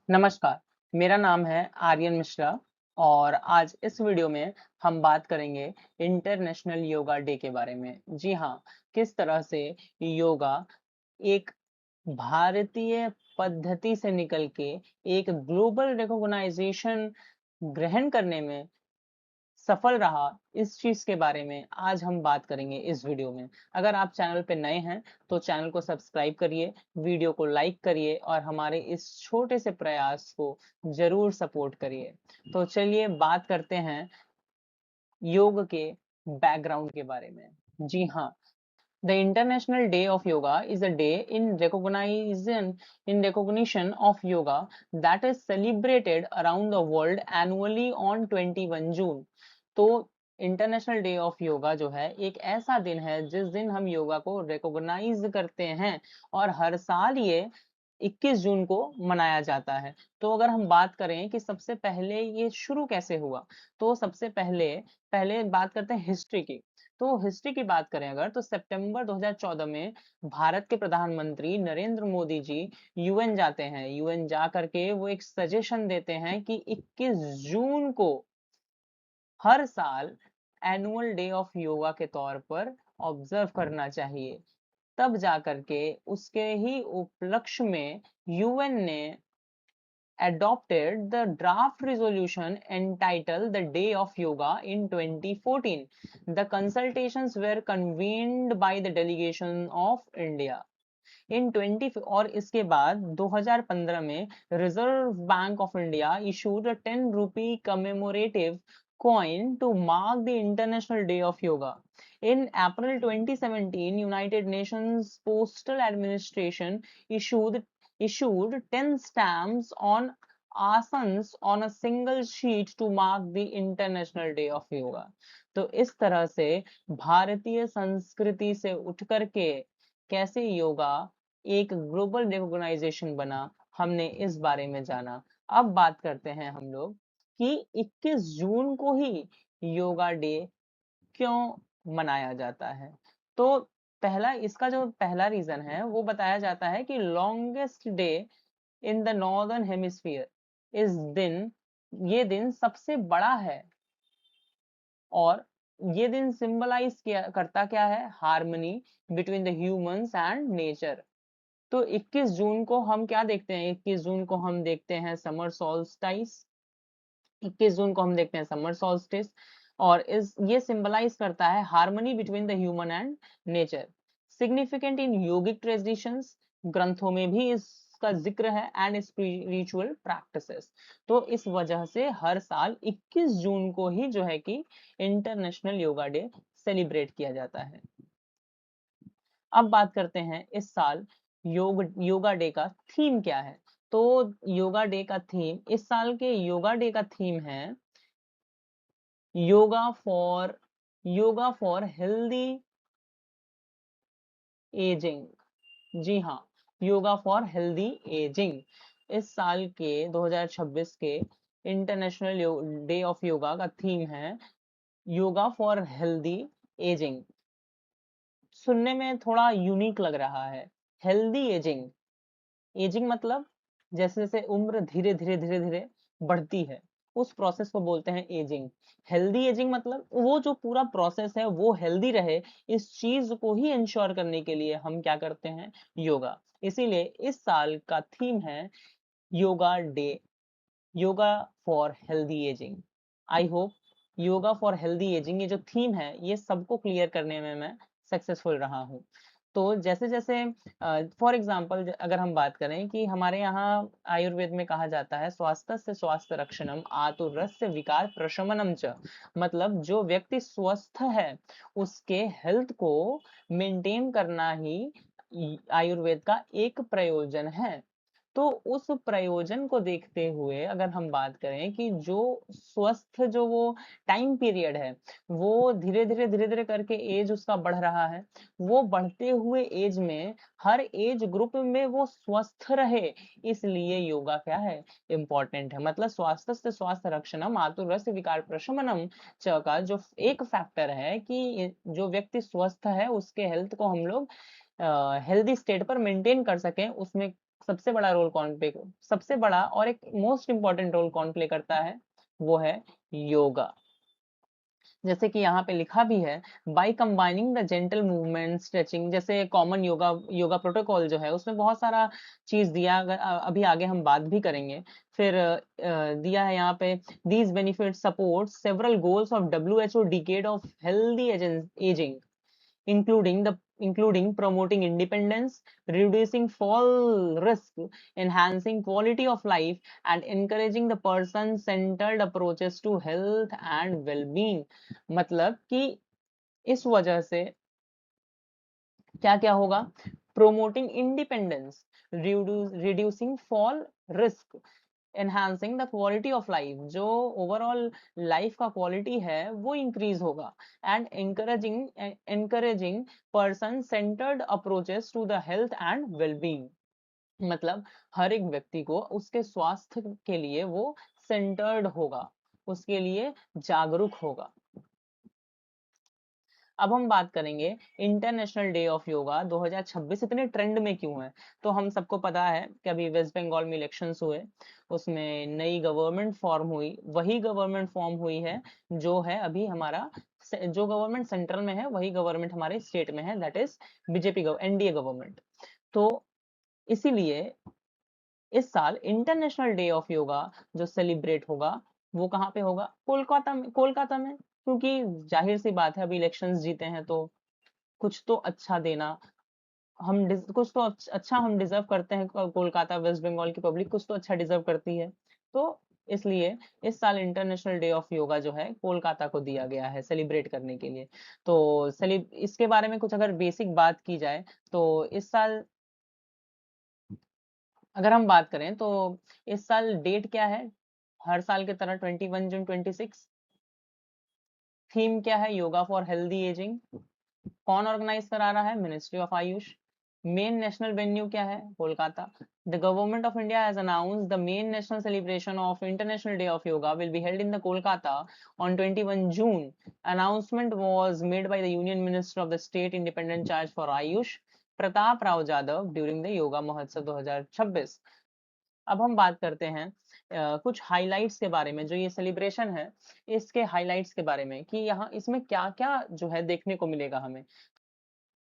नमस्कार, मेरा नाम है आर्यन मिश्रा और आज इस वीडियो में हम बात करेंगे इंटरनेशनल योगा डे के बारे में। जी हाँ, किस तरह से योगा एक भारतीय पद्धति से निकल के एक ग्लोबल रिकॉग्नाइजेशन ग्रहण करने में सफल रहा, इस चीज के बारे में आज हम बात करेंगे इस वीडियो में। अगर आप चैनल पे नए हैं तो चैनल को सब्सक्राइब करिए, वीडियो को लाइक करिए और हमारे इस छोटे से प्रयास को जरूर सपोर्ट करिए। तो चलिए बात करते हैं योग के बैकग्राउंड के बारे में। जी हाँ, The International Day of Yoga is a day in recognition of yoga that is celebrated around the world annually on 21 जून। तो इंटरनेशनल डे ऑफ योगा जो है एक ऐसा दिन है जिस दिन हम योगा को रिकॉग्नाइज करते हैं और हर साल ये 21 जून को मनाया जाता है। तो अगर हम बात करें कि सबसे पहले ये शुरू कैसे हुआ, तो सबसे पहले पहले बात करते हैं हिस्ट्री की। तो हिस्ट्री की बात करें अगर, तो सितंबर 2014 में भारत के प्रधानमंत्री नरेंद्र मोदी जी यूएन जाते हैं। यूएन जा करके वो एक सजेशन देते हैं कि 21 जून को हर साल एनुअल डे ऑफ योगा के तौर पर ऑब्जर्व करना चाहिए। तब जा करके उसके ही उपलक्ष्य में यूएन ने adopted the draft resolution entitled the Day of Yoga in 2014. The consultations were convened by the delegation of India. इन 20 और इसके बाद 2015 में reserve bank of India issued a 10 rupee commemorative coin to mark the International Day of Yoga. In April 2017, United Nations Postal Administration issued issued 10 stamps on asanas on a single sheet to mark the International Day of Yoga. तो इस तरह से भारतीय संस्कृति से उठ करके कैसे योगा एक ग्लोबल रिकॉग्नाइजेशन बना, हमने इस बारे में जाना। अब बात करते हैं हम लोग कि 21 जून को ही योगा डे क्यों मनाया जाता है। तो पहला इसका जो पहला रीजन है वो बताया जाता है कि longest day in the northern hemisphere, इस दिन ये दिन सबसे बड़ा है और ये दिन सिंबलाइज किया करता क्या है, harmony between the humans and nature. तो 21 जून को हम क्या देखते हैं, 21 जून को हम देखते हैं समर सॉल्स्टाइस, 21 जून को हम देखते हैं समर सॉल्स्टिस। और इस ये सिंबलाइज करता है harmony between the human and nature. Significant in yogic traditions, ग्रंथों में भी इसका जिक्र है, एंड स्पिरिचुअल प्रैक्टिसेस। तो इस वजह से हर साल 21 जून को ही जो है कि इंटरनेशनल योगा डे सेलिब्रेट किया जाता है। अब बात करते हैं इस साल योगा डे का थीम क्या है। तो योगा डे का थीम, इस साल के योगा डे का थीम है योगा फॉर हेल्दी एजिंग। जी हाँ, योगा फॉर हेल्दी एजिंग। इस साल के 2026 के इंटरनेशनल डे ऑफ योगा का थीम है योगा फॉर हेल्दी एजिंग। सुनने में थोड़ा यूनिक लग रहा है, हेल्दी एजिंग। एजिंग मतलब जैसे जैसे उम्र धीरे धीरे धीरे धीरे बढ़ती है, उस प्रोसेस को बोलते हैं एजिंग। हेल्दी एजिंग मतलब वो जो पूरा प्रोसेस है वो हेल्दी रहे, इस चीज को ही इंश्योर करने के लिए हम क्या करते हैं, योगा। इसीलिए इस साल का थीम है yoga day, yoga for healthy ageing. I hope yoga for healthy ageing ये जो थीम है ये सबको क्लियर करने में मैं सक्सेसफुल रहा हूँ। तो जैसे जैसे फॉर एग्जांपल अगर हम बात करें कि हमारे यहाँ आयुर्वेद में कहा जाता है स्वास्थ्य से स्वास्थ्य रक्षणम आतुरस्य विकार प्रशमनम च, मतलब जो व्यक्ति स्वस्थ है उसके हेल्थ को मेंटेन करना ही आयुर्वेद का एक प्रयोजन है। तो उस प्रयोजन को देखते हुए अगर हम बात करें कि जो स्वस्थ जो वो टाइम पीरियड है वो धीरे धीरे करके एज उसका बढ़ रहा है, वो बढ़ते हुए एज में हर एज ग्रुप में वो स्वस्थ रहे, इसलिए योगा क्या है, इम्पोर्टेंट है। मतलब स्वास्थ्य से स्वास्थ्य रक्षणम आतुरस्य विकार प्रशमनम च का जो एक फैक्टर है कि जो व्यक्ति स्वस्थ है उसके हेल्थ को हम लोग हेल्दी स्टेट पर मेंटेन कर सकें, उसमें सबसे बड़ा रोल कौन प्ले सबसे बड़ा और एक मोस्ट इंपॉर्टेंट रोल कौन प्ले करता है, वो है योगा। जैसे कि यहाँ पे लिखा भी है, by combining the gentle movement stretching, जैसे कॉमन योगा योगा प्रोटोकॉल जो है उसमें बहुत सारा चीज दिया, अभी आगे हम बात भी करेंगे। फिर दिया है यहाँ पे, these benefit support several goals of WHO decade of healthy ageing, including the including promoting independence, reducing fall risk, enhancing quality of life, and encouraging the person centered approaches to health and well-being। मतलब कि इस वजह से क्या क्या होगा, promoting independence, reducing fall risk, enhancing the quality of life, जो overall life का क्वालिटी है वो इंक्रीज होगा, and encouraging person centred approaches to the health and wellbeing. मतलब हर एक व्यक्ति को उसके स्वास्थ्य के लिए वो सेंटर्ड होगा, उसके लिए जागरूक होगा। अब हम बात करेंगे इंटरनेशनल डे ऑफ योगा 2026 इतने ट्रेंड में क्यों है। तो हम सबको पता है कि अभी वेस्ट बंगाल में इलेक्शंस हुए, उसमें नई गवर्नमेंट फॉर्म हुई, वही गवर्नमेंट फॉर्म हुई है जो है अभी हमारा, जो गवर्नमेंट सेंट्रल में है वही गवर्नमेंट हमारे स्टेट में है, that is BJP NDA government. तो इसीलिए इस साल इंटरनेशनल डे ऑफ योगा जो सेलिब्रेट होगा वो कहाँ पे होगा, कोलकाता में क्योंकि जाहिर सी बात है अभी इलेक्शंस जीते हैं तो कुछ तो अच्छा देना, कुछ तो अच्छा हम डिजर्व करते हैं, कोलकाता वेस्ट बंगाल की पब्लिक कुछ तो अच्छा डिजर्व करती है। तो इसलिए इस साल इंटरनेशनल डे ऑफ योगा जो है कोलकाता को दिया गया है सेलिब्रेट करने के लिए। तो इसके बारे में कुछ अगर बेसिक बात की जाए तो इस साल अगर हम बात करें तो इस साल डेट क्या है, हर साल की तरह 21 जून 26। थीम क्या है, योगा फॉर हेल्दी एजिंग। कौन ऑर्गेनाइज करा रहा है, ministry of Ayush. Main national venue क्या है, Kolkata. The government of India has announced the main national celebration of international day of yoga will be held in the Kolkata on 21 June. Announcement was made by the Union Minister of the State Independent Charge for Ayush, Pratap Rao Jadhav, during the yoga महोत्सव 2026। अब हम बात करते हैं कुछ highlights के बारे में, जो ये सेलिब्रेशन है इसके हाइलाइट्स के बारे में कि यहाँ इसमें क्या क्या जो है देखने को मिलेगा हमें।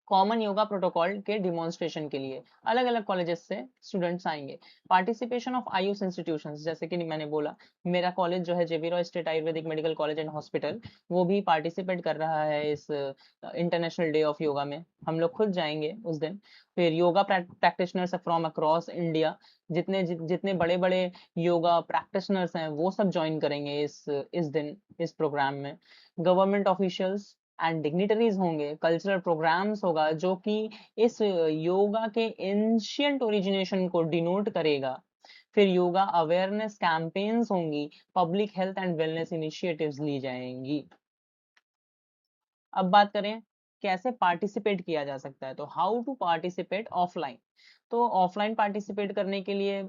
कॉमन योगा प्रोटोकॉल के डिमॉन्स्ट्रेशन के लिए अलग अलग कॉलेजेस से स्टूडेंट्स आएंगे। पार्टिसिपेशन ऑफ आयुष इंस्टीट्यूशंस, जैसे कि मैंने बोला मेरा कॉलेज जो है JB Roy State Ayurvedic Medical College and Hospital, वो भी पार्टिसिपेट कर रहा है इस इंटरनेशनल डे ऑफ योगा में, हम लोग खुद जाएंगे उस दिन। फिर yoga practitioners from across India, जितने बड़े बड़े योगा प्रैक्टिशनर्स हैं वो सब ज्वाइन करेंगे इस दिन इस प्रोग्राम में। गवर्नमेंट ऑफिशियल्स एंड डिग्निटरीज होंगे, कल्चरल प्रोग्राम्स होगा जो कि इस योगा के एंशियंट ओरिजिनेशन को डिनोट करेगा। फिर योगा अवेयरनेस कैंपेन्स होंगी, public health and wellness initiatives ली जाएंगी। अब बात करें कैसे पार्टिसिपेट किया जा सकता है, तो हाउ टू पार्टिसिपेट ऑफलाइन। तो ऑफलाइन पार्टिसिपेट करने के लिए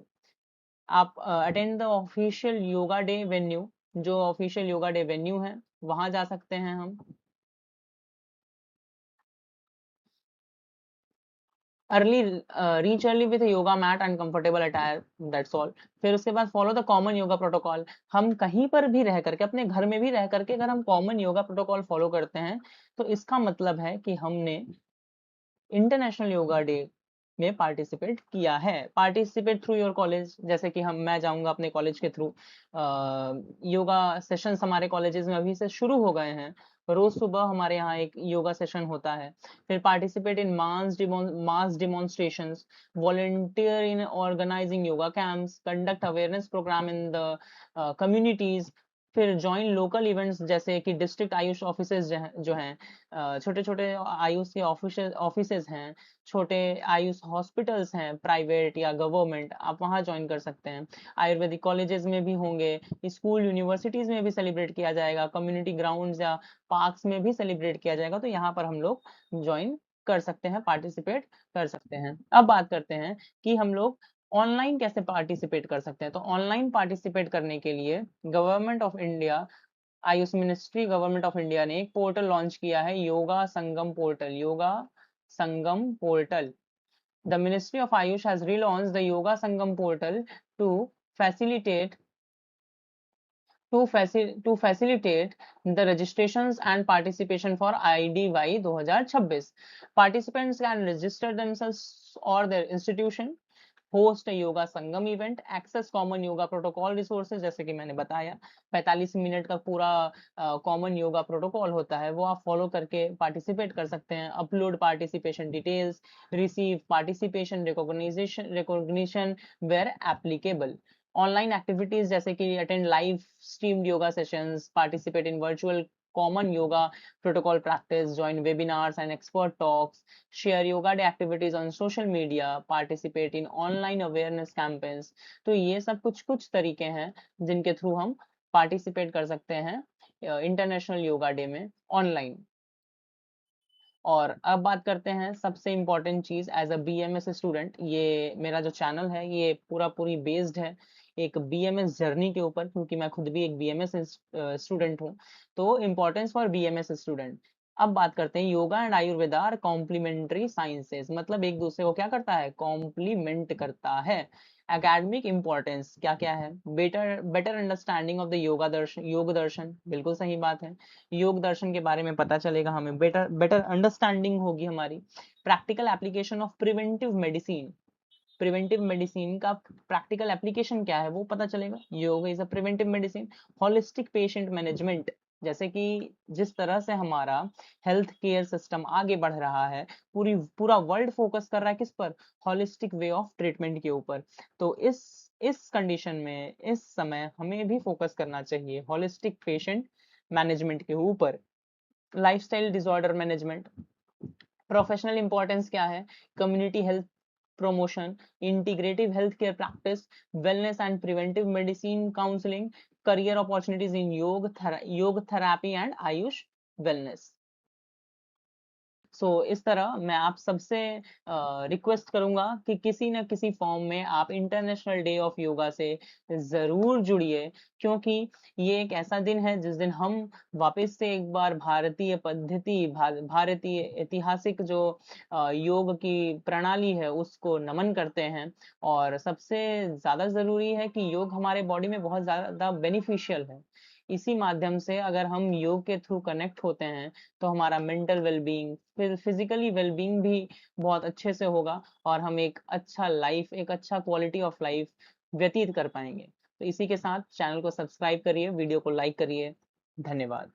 आप attend the official yoga day venue, जो ऑफिशियल योगा डे वेन्यू है वहां जा सकते हैं हम। Early reach early with yoga mat and comfortable attire, that's all. फिर उसके बाद follow the common yoga protocol. हम कहीं पर भी रह करके, अपने घर में भी रह करके अगर हम कॉमन योगा प्रोटोकॉल फॉलो करते हैं तो इसका मतलब है कि हमने इंटरनेशनल योगा डे में पार्टिसिपेट किया है। पार्टिसिपेट थ्रू योर कॉलेज, जैसे कि मैं जाऊंगा अपने कॉलेज के थ्रू। योगा सेशंस हमारे कॉलेजेस में अभी से शुरू हो गए हैं, रोज सुबह हमारे यहाँ एक योगा सेशन होता है। फिर participate in mass demonstrations, volunteer in organising yoga camps, conduct awareness programme in the communities. फिर ज्वाइन लोकल इवेंट्स जैसे कि डिस्ट्रिक्ट आयुष ऑफिसेज जो हैं, छोटे छोटे आयुष के ऑफिसेज हैं, छोटे आयुष हॉस्पिटल्स हैं प्राइवेट या गवर्नमेंट, आप वहां ज्वाइन कर सकते हैं। आयुर्वेदिक कॉलेजेस में भी होंगे, स्कूल यूनिवर्सिटीज में भी सेलिब्रेट किया जाएगा, कम्युनिटी ग्राउंड्स या पार्क्स में भी सेलिब्रेट किया जाएगा, तो यहाँ पर हम लोग ज्वाइन कर सकते हैं, पार्टिसिपेट कर सकते हैं। अब बात करते हैं कि हम लोग ऑनलाइन कैसे पार्टिसिपेट कर सकते हैं। तो ऑनलाइन पार्टिसिपेट करने के लिए government of India, Ayush ministry government of India ने एक पोर्टल लॉन्च किया है, yoga Sangam portal. Yoga Sangam portal The Ministry of Ayush has relaunched the Yoga Sangam portal to facilitate to facilitate the registrations and participation for IDY 2026. Participants can register themselves or their institution, host yoga Sangam event, access common yoga protocol resources, जैसे कि मैंने बताया 45 minute का पूरा common yoga protocol होता है, वो आप फॉलो करके पार्टिसिपेट कर सकते हैं। Upload participation details, receive participation recognition where applicable. Online activities जैसे कि attend live streamed yoga sessions, participate in virtual common yoga protocol practice, join webinars and expert talks, share yoga day activities on social media, participate in online awareness campaigns। तो ये सब कुछ तरीके हैं जिनके through हम पार्टिसिपेट कर सकते हैं इंटरनेशनल योगा डे में ऑनलाइन। और अब बात करते हैं सबसे इम्पोर्टेंट चीज, एज अ बीएमएस स्टूडेंट, ये मेरा जो चैनल है ये पूरी बेस्ड है एक बीएमएस जर्नी के ऊपर, क्योंकि मैं खुद भी एक बीएमएस स्टूडेंट हूँ। तो इम्पोर्टेंस फॉर बीएमएस स्टूडेंट। अब बात करते हैं yoga and Ayurveda are complementary sciences, मतलब एक दूसरे को क्या करता है, कॉम्प्लीमेंट करता है। एकेडमिक इंपॉर्टेंस क्या क्या है, better better understanding of the योग दर्शन, बिल्कुल सही बात है। योग दर्शन के बारे में पता चलेगा हमें, बेटर बेटर अंडरस्टैंडिंग होगी हमारी। Practical application of preventive medicine का प्रैक्टिकल एप्लीकेशन क्या है वो पता चलेगा। Yoga is a preventive medicine. Holistic patient management, जैसे कि जिस तरह से हमारा हेल्थ केयर सिस्टम आगे बढ़ रहा है, पूरा वर्ल्ड फोकस कर रहा है किस पर, होलिस्टिक वे ऑफ ट्रीटमेंट के ऊपर। तो इस कंडीशन में इस समय हमें भी फोकस करना चाहिए होलिस्टिक पेशेंट मैनेजमेंट के ऊपर। Lifestyle disorder management, professional importance क्या है, community health promotion, integrative healthcare practice, wellness and preventive medicine counseling, career opportunities in yoga therapy and Ayush wellness। इस तरह मैं आप सबसे रिक्वेस्ट करूंगा कि किसी न किसी फॉर्म में आप इंटरनेशनल डे ऑफ योगा से जरूर जुड़िए, क्योंकि ये एक ऐसा दिन है जिस दिन हम वापस से एक बार भारतीय पद्धति भारतीय ऐतिहासिक जो योग की प्रणाली है उसको नमन करते हैं। और सबसे ज्यादा जरूरी है कि योग हमारे बॉडी में बहुत ज्यादा बेनिफिशियल है। इसी माध्यम से अगर हम योग के थ्रू कनेक्ट होते हैं तो हमारा मेंटल वेलबींग, फिर फिजिकली वेलबींग भी बहुत अच्छे से होगा, और हम एक अच्छा क्वालिटी ऑफ लाइफ व्यतीत कर पाएंगे। तो इसी के साथ चैनल को सब्सक्राइब करिए, वीडियो को लाइक करिए। धन्यवाद।